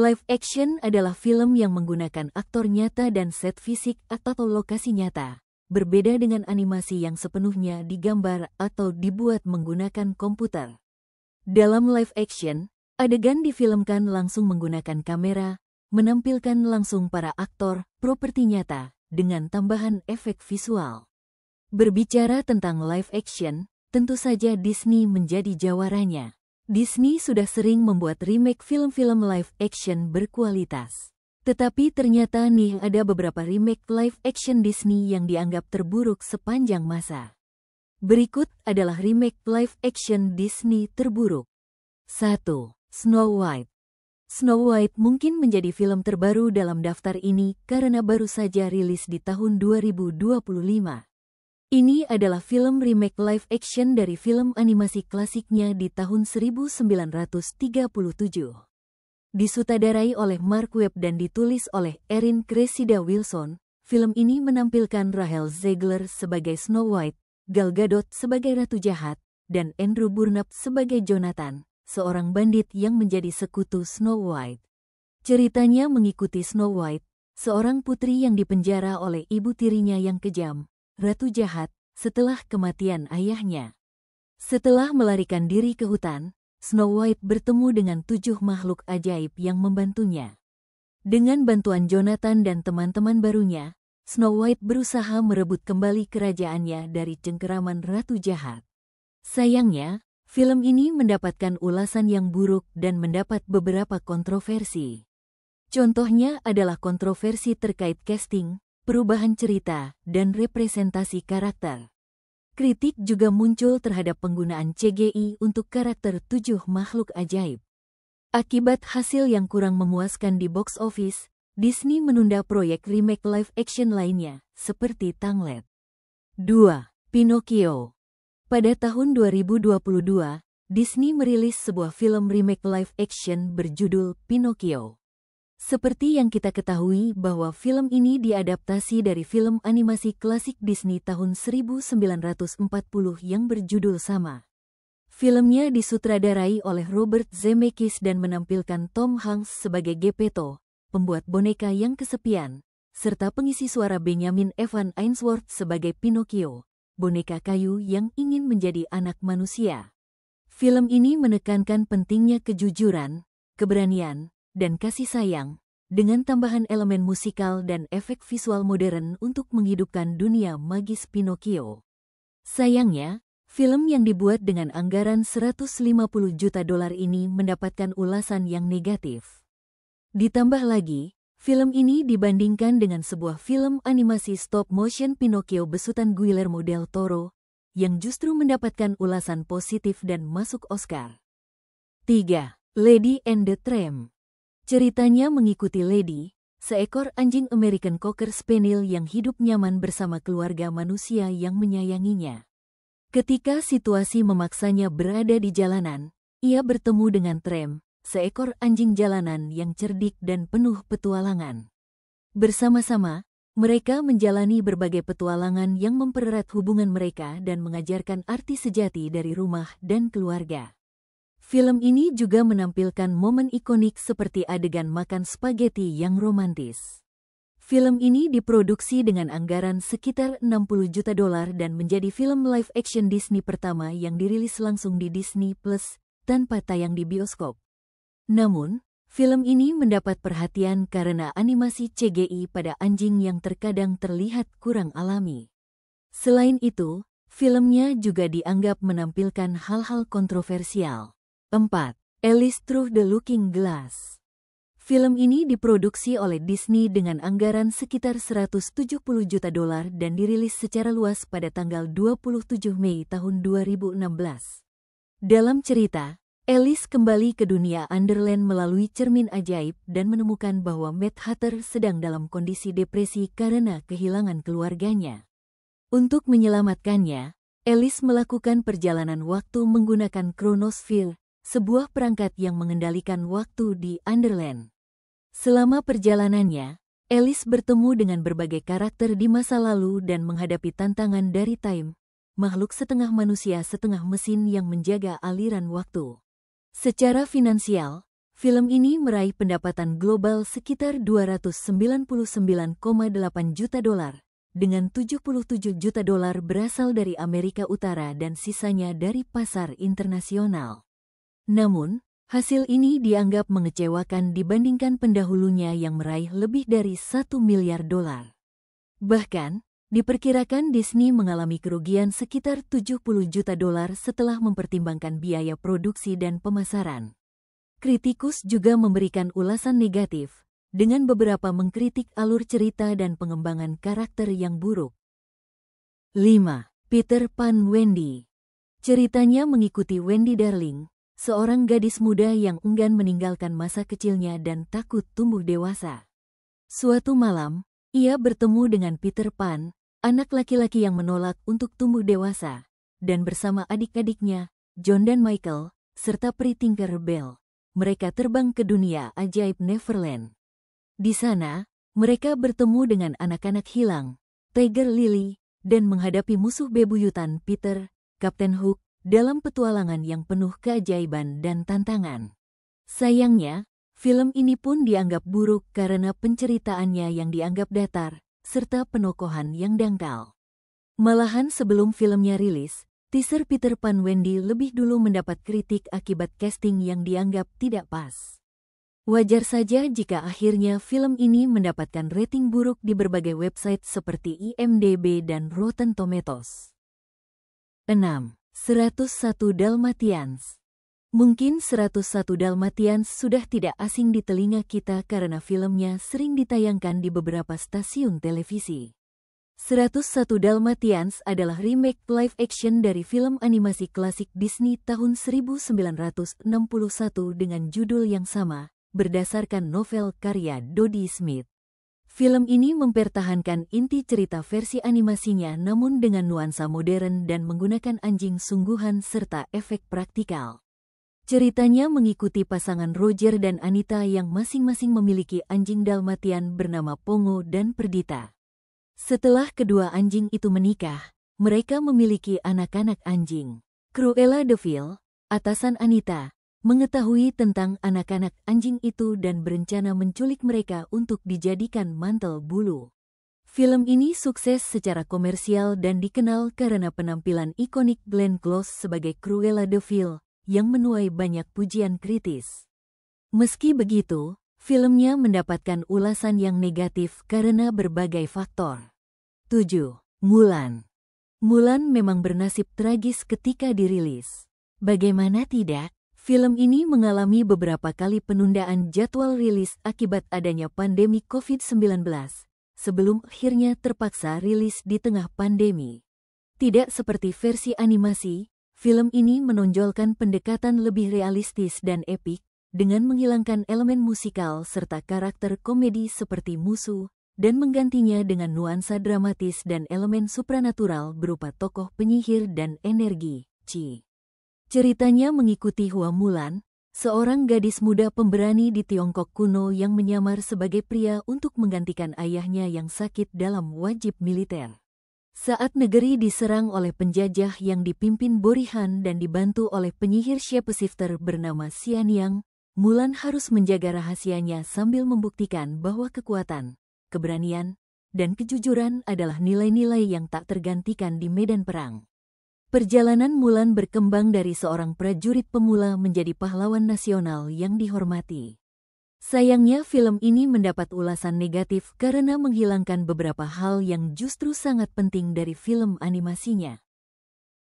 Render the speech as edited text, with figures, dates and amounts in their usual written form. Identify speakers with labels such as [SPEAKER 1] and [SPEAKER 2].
[SPEAKER 1] Live action adalah film yang menggunakan aktor nyata dan set fisik atau lokasi nyata, berbeda dengan animasi yang sepenuhnya digambar atau dibuat menggunakan komputer. Dalam live action, adegan difilmkan langsung menggunakan kamera, menampilkan langsung para aktor, properti nyata, dengan tambahan efek visual. Berbicara tentang live action, tentu saja Disney menjadi jawaranya. Disney sudah sering membuat remake film-film live action berkualitas. Tetapi ternyata nih ada beberapa remake live action Disney yang dianggap terburuk sepanjang masa. Berikut adalah remake live action Disney terburuk. 1. Snow White. Snow White mungkin menjadi film terbaru dalam daftar ini karena baru saja rilis di tahun 2025. Ini adalah film remake live action dari film animasi klasiknya di tahun 1937. Disutradarai oleh Mark Webb dan ditulis oleh Erin Cressida Wilson, film ini menampilkan Rachel Zegler sebagai Snow White, Gal Gadot sebagai Ratu Jahat, dan Andrew Burnap sebagai Jonathan, seorang bandit yang menjadi sekutu Snow White. Ceritanya mengikuti Snow White, seorang putri yang dipenjara oleh ibu tirinya yang kejam, Ratu Jahat, setelah kematian ayahnya. Setelah melarikan diri ke hutan, Snow White bertemu dengan 7 makhluk ajaib yang membantunya. Dengan bantuan Jonathan dan teman-teman barunya, Snow White berusaha merebut kembali kerajaannya dari cengkeraman Ratu Jahat. Sayangnya, film ini mendapatkan ulasan yang buruk dan mendapat beberapa kontroversi. Contohnya adalah kontroversi terkait casting, perubahan cerita, dan representasi karakter. Kritik juga muncul terhadap penggunaan CGI untuk karakter 7 makhluk ajaib. Akibat hasil yang kurang memuaskan di box office, Disney menunda proyek remake live action lainnya, seperti Tangled. 2. Pinocchio. Pada tahun 2022, Disney merilis sebuah film remake live action berjudul Pinocchio. Seperti yang kita ketahui bahwa film ini diadaptasi dari film animasi klasik Disney tahun 1940 yang berjudul sama. Filmnya disutradarai oleh Robert Zemeckis dan menampilkan Tom Hanks sebagai Geppetto, pembuat boneka yang kesepian, serta pengisi suara Benjamin Evan Ainsworth sebagai Pinocchio, boneka kayu yang ingin menjadi anak manusia. Film ini menekankan pentingnya kejujuran, keberanian, dan kasih sayang, dengan tambahan elemen musikal dan efek visual modern untuk menghidupkan dunia magis Pinocchio. Sayangnya, film yang dibuat dengan anggaran $150 juta ini mendapatkan ulasan yang negatif. Ditambah lagi, film ini dibandingkan dengan sebuah film animasi stop motion Pinocchio besutan Guillermo del Toro, yang justru mendapatkan ulasan positif dan masuk Oscar. 3. Lady and the Tramp. Ceritanya mengikuti Lady, seekor anjing American Cocker Spaniel yang hidup nyaman bersama keluarga manusia yang menyayanginya. Ketika situasi memaksanya berada di jalanan, ia bertemu dengan Tramp, seekor anjing jalanan yang cerdik dan penuh petualangan. Bersama-sama, mereka menjalani berbagai petualangan yang mempererat hubungan mereka dan mengajarkan arti sejati dari rumah dan keluarga. Film ini juga menampilkan momen ikonik seperti adegan makan spaghetti yang romantis. Film ini diproduksi dengan anggaran sekitar $60 juta dan menjadi film live action Disney pertama yang dirilis langsung di Disney Plus tanpa tayang di bioskop. Namun, film ini mendapat perhatian karena animasi CGI pada anjing yang terkadang terlihat kurang alami. Selain itu, filmnya juga dianggap menampilkan hal-hal kontroversial. 4. Alice Through the Looking Glass. Film ini diproduksi oleh Disney dengan anggaran sekitar $170 juta dan dirilis secara luas pada tanggal 27 Mei tahun 2016. Dalam cerita, Alice kembali ke dunia Underland melalui cermin ajaib dan menemukan bahwa Mad Hatter sedang dalam kondisi depresi karena kehilangan keluarganya. Untuk menyelamatkannya, Alice melakukan perjalanan waktu menggunakan Chronosphere, sebuah perangkat yang mengendalikan waktu di Underland. Selama perjalanannya, Alice bertemu dengan berbagai karakter di masa lalu dan menghadapi tantangan dari Time, makhluk setengah manusia setengah mesin yang menjaga aliran waktu. Secara finansial, Film ini meraih pendapatan global sekitar 299,8 juta dolar, dengan 77 juta dolar berasal dari Amerika Utara dan sisanya dari pasar internasional. Namun, hasil ini dianggap mengecewakan dibandingkan pendahulunya yang meraih lebih dari 1 miliar dolar. Bahkan, diperkirakan Disney mengalami kerugian sekitar 70 juta dolar setelah mempertimbangkan biaya produksi dan pemasaran. Kritikus juga memberikan ulasan negatif, dengan beberapa mengkritik alur cerita dan pengembangan karakter yang buruk. 5. Peter Pan Wendy. Ceritanya mengikuti Wendy Darling, seorang gadis muda yang enggan meninggalkan masa kecilnya dan takut tumbuh dewasa. Suatu malam, ia bertemu dengan Peter Pan, anak laki-laki yang menolak untuk tumbuh dewasa, dan bersama adik-adiknya, John dan Michael, serta Peri Tinker Bell, mereka terbang ke dunia ajaib Neverland. Di sana, mereka bertemu dengan anak-anak hilang, Tiger Lily, dan menghadapi musuh bebuyutan Peter, Kapten Hook, dalam petualangan yang penuh keajaiban dan tantangan. Sayangnya, film ini pun dianggap buruk karena penceritaannya yang dianggap datar, serta penokohan yang dangkal. Malahan sebelum filmnya rilis, teaser Peter Pan Wendy lebih dulu mendapat kritik akibat casting yang dianggap tidak pas. Wajar saja jika akhirnya film ini mendapatkan rating buruk di berbagai website seperti IMDb dan Rotten Tomatoes. 6. 101 Dalmatians. Mungkin 101 Dalmatians sudah tidak asing di telinga kita karena filmnya sering ditayangkan di beberapa stasiun televisi. 101 Dalmatians adalah remake live action dari film animasi klasik Disney tahun 1961 dengan judul yang sama, berdasarkan novel karya Dodie Smith. Film ini mempertahankan inti cerita versi animasinya namun dengan nuansa modern dan menggunakan anjing sungguhan serta efek praktikal. Ceritanya mengikuti pasangan Roger dan Anita yang masing-masing memiliki anjing Dalmatian bernama Pongo dan Perdita. Setelah kedua anjing itu menikah, mereka memiliki anak-anak anjing. Cruella de Vil, atasan Anita, mengetahui tentang anak-anak anjing itu dan berencana menculik mereka untuk dijadikan mantel bulu. Film ini sukses secara komersial dan dikenal karena penampilan ikonik Glenn Close sebagai Cruella de Vil, yang menuai banyak pujian kritis. Meski begitu, filmnya mendapatkan ulasan yang negatif karena berbagai faktor. 7. Mulan. Mulan memang bernasib tragis ketika dirilis. Bagaimana tidak, film ini mengalami beberapa kali penundaan jadwal rilis akibat adanya pandemi COVID-19, sebelum akhirnya terpaksa rilis di tengah pandemi. Tidak seperti versi animasi, film ini menonjolkan pendekatan lebih realistis dan epik, dengan menghilangkan elemen musikal serta karakter komedi seperti musuh, dan menggantinya dengan nuansa dramatis dan elemen supranatural berupa tokoh penyihir dan energi, Qi. Ceritanya mengikuti Hua Mulan, seorang gadis muda pemberani di Tiongkok kuno yang menyamar sebagai pria untuk menggantikan ayahnya yang sakit dalam wajib militer. Saat negeri diserang oleh penjajah yang dipimpin Borihan dan dibantu oleh penyihir shapeshifter bernama Xianyang, Mulan harus menjaga rahasianya sambil membuktikan bahwa kekuatan, keberanian, dan kejujuran adalah nilai-nilai yang tak tergantikan di medan perang. Perjalanan Mulan berkembang dari seorang prajurit pemula menjadi pahlawan nasional yang dihormati. Sayangnya film ini mendapat ulasan negatif karena menghilangkan beberapa hal yang justru sangat penting dari film animasinya.